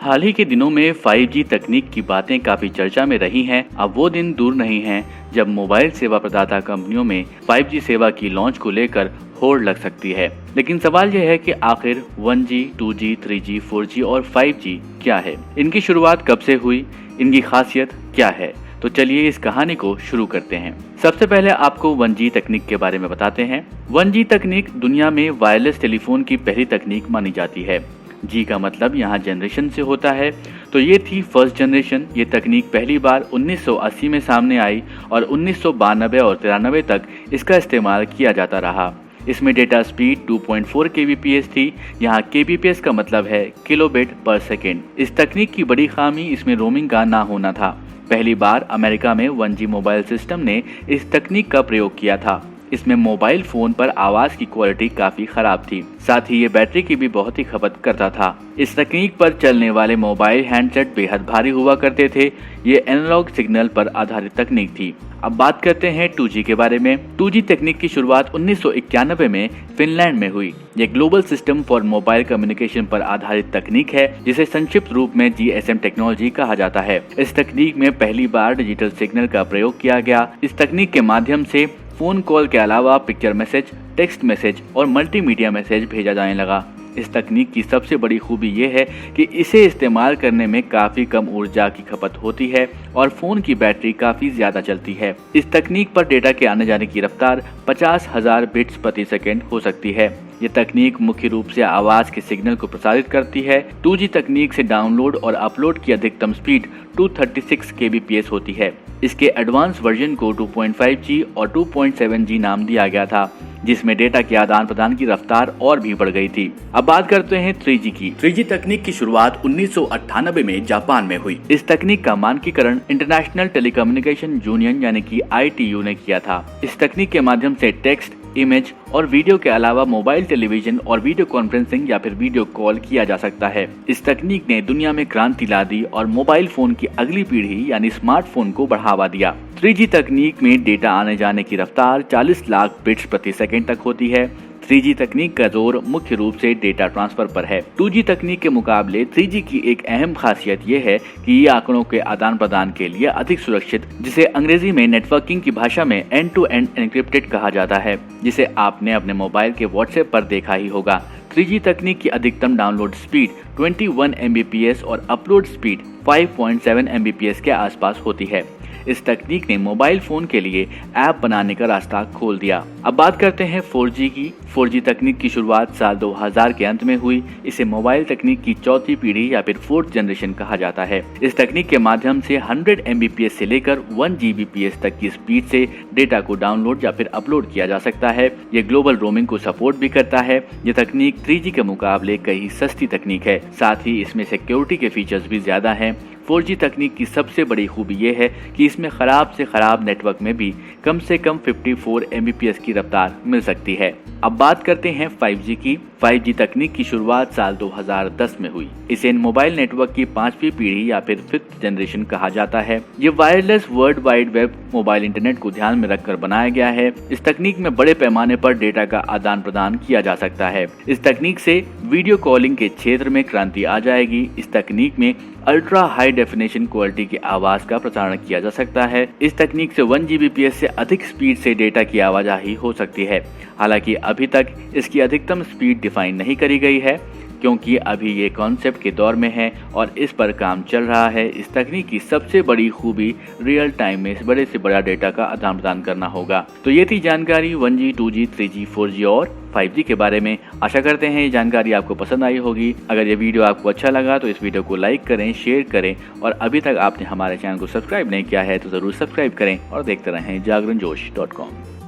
हाल ही के दिनों में 5G तकनीक की बातें काफी चर्चा में रही हैं। अब वो दिन दूर नहीं हैं जब मोबाइल सेवा प्रदाता कंपनियों में 5G सेवा की लॉन्च को लेकर होड़ लग सकती है। लेकिन सवाल यह है कि आखिर 1G, 2G, 3G, 4G और 5G क्या है? इनकी शुरुआत कब से हुई? इनकी खासियत क्या है? तो चलिए इस कहानी को शुरू करते हैं। सबसे पहले आपको 1G तकनीक के बारे में बताते हैं। 1G तकनीक दुनिया में वायरलेस टेलीफोन की पहली तकनीक मानी जाती है। जी का मतलब यहाँ जनरेशन से होता है, तो ये थी फर्स्ट जनरेशन। ये तकनीक पहली बार 1980 में सामने आई और 1992 और 93 तक इसका इस्तेमाल किया जाता रहा। इसमें डेटा स्पीड 2.4 kbps थी। यहाँ kbps का मतलब है किलोबिट पर सेकेंड। इस तकनीक की बड़ी खामी इसमें रोमिंग का ना होना था। पहली बार अमेरिका में 1G मोबाइल सिस्टम ने इस तकनीक का प्रयोग किया था। इसमें मोबाइल फोन पर आवाज की क्वालिटी काफी खराब थी, साथ ही ये बैटरी की भी बहुत ही खपत करता था। इस तकनीक पर चलने वाले मोबाइल हैंडसेट बेहद भारी हुआ करते थे। ये एनालॉग सिग्नल पर आधारित तकनीक थी। अब बात करते हैं 2G के बारे में। 2G तकनीक की शुरुआत 1991 में फिनलैंड में हुई। ये global system for mobile communication पर आधारित तकनीक है, जिसे संक्षिप्त रूप में GSM टेक्नोलॉजी कहा जाता है। इस तकनीक में पहली बार डिजिटल सिग्नल का प्रयोग किया गया। इस तकनीक के माध्यम से फोन कॉल के अलावा पिक्चर मैसेज, टेक्स्ट मैसेज और मल्टीमीडिया मैसेज भेजा जाने लगा। इस तकनीक की सबसे बड़ी खूबी यह है कि इसे इस्तेमाल करने में काफी कम ऊर्जा की खपत होती है और फोन की बैटरी काफी ज्यादा चलती है। इस तकनीक पर डेटा के आने जाने की रफ्तार 50,000 बिट्स प्रति सेकेंड हो सकती है। ये तकनीक मुख्य रूप से आवाज के सिग्नल को प्रसारित करती है। 2G तकनीक से डाउनलोड और अपलोड की अधिकतम स्पीड 236 kbps होती है। इसके एडवांस वर्जन को 2.5G और 2.7G नाम दिया गया था, जिसमें डेटा के आदान प्रदान की रफ्तार और भी बढ़ गई थी। अब बात करते हैं 3G की। 3G तकनीक की शुरुआत 1998 में जापान में हुई। इस तकनीक का मानकीकरण इंटरनेशनल टेलीकम्युनिकेशन यूनियन यानी कि ITU ने किया था। इस तकनीक के माध्यम से टेक्स्ट, इमेज और वीडियो के अलावा मोबाइल टेलीविजन और वीडियो कॉन्फ्रेंसिंग या फिर वीडियो कॉल किया जा सकता है। इस तकनीक ने दुनिया में क्रांति ला दी और मोबाइल फोन की अगली पीढ़ी यानी स्मार्टफोन को बढ़ावा दिया। 3G तकनीक में डेटा आने जाने की रफ्तार 40 लाख बिट्स प्रति सेकेंड तक होती है। 3G तकनीक का जोर मुख्य रूप से डेटा ट्रांसफर पर है। 2G तकनीक के मुकाबले 3G की एक अहम खासियत यह है कि ये आंकड़ों के आदान प्रदान के लिए अधिक सुरक्षित, जिसे अंग्रेजी में नेटवर्किंग की भाषा में एंड टू एंड एन्क्रिप्टेड कहा जाता है, जिसे आपने अपने मोबाइल के व्हाट्सएप पर देखा ही होगा। 3G तकनीक की अधिकतम डाउनलोड स्पीड 21 Mbps और अपलोड स्पीड 5.7 Mbps के आसपास होती है। इस तकनीक ने मोबाइल फोन के लिए ऐप बनाने का रास्ता खोल दिया। अब बात करते हैं 4G की। 4G तकनीक की शुरुआत साल 2000 के अंत में हुई। इसे मोबाइल तकनीक की चौथी पीढ़ी या फिर फोर्थ जनरेशन कहा जाता है। इस तकनीक के माध्यम से 100 Mbps से लेकर 1 Gbps तक की स्पीड से डेटा को डाउनलोड या फिर अपलोड किया जा सकता है। ये ग्लोबल रोमिंग को सपोर्ट भी करता है। ये तकनीक 3G के मुकाबले कई सस्ती तकनीक है, साथ ही इसमें सिक्योरिटी के फीचर्स भी ज्यादा हैं। 4G तकनीक की सबसे बड़ी खूबी यह है कि इसमें खराब से खराब नेटवर्क में भी कम से कम 54 Mbps की रफ्तार मिल सकती है। अब बात करते हैं 5G की। 5G तकनीक की शुरुआत साल 2010 में हुई। इसे मोबाइल नेटवर्क की 5वीं पीढ़ी या फिर 5th जनरेशन कहा जाता है। ये wireless world wide web mobile internet को ध्यान में रखकर बनाया गया है। इस तकनीक में बड़े पैमाने पर डेटा का आदान प्रदान किया जा सकता है। इस तकनीक से वीडियो कॉलिंग के क्षेत्र में क्रांति आ जाएगी। इस तकनीक में अल्ट्रा हाई डेफिनेशन क्वालिटी की आवाज का प्रसारण किया जा सकता है। इस तकनीक से 1 Gbps से अधिक स्पीड से डेटा की आवाजाही हो सकती है। हालांकि अभी तक इसकी अधिकतम स्पीड डिफाइन नहीं करी गई है, क्योंकि अभी ये कॉन्सेप्ट के दौर में है और इस पर काम चल रहा है। इस तकनीक की सबसे बड़ी खूबी रियल टाइम में बड़े से बड़ा डेटा का आदान प्रदान करना होगा। तो ये थी जानकारी 1G, 2G, 3G, 4G और 5G के बारे में। आशा करते हैं ये जानकारी आपको पसंद आई होगी। अगर ये वीडियो आपको अच्छा लगा तो इस वीडियो को लाइक करें, शेयर करें और अभी तक आपने हमारे चैनल को सब्सक्राइब नहीं किया है तो जरूर सब्सक्राइब करें और देखते रहें जागरणजोश.com।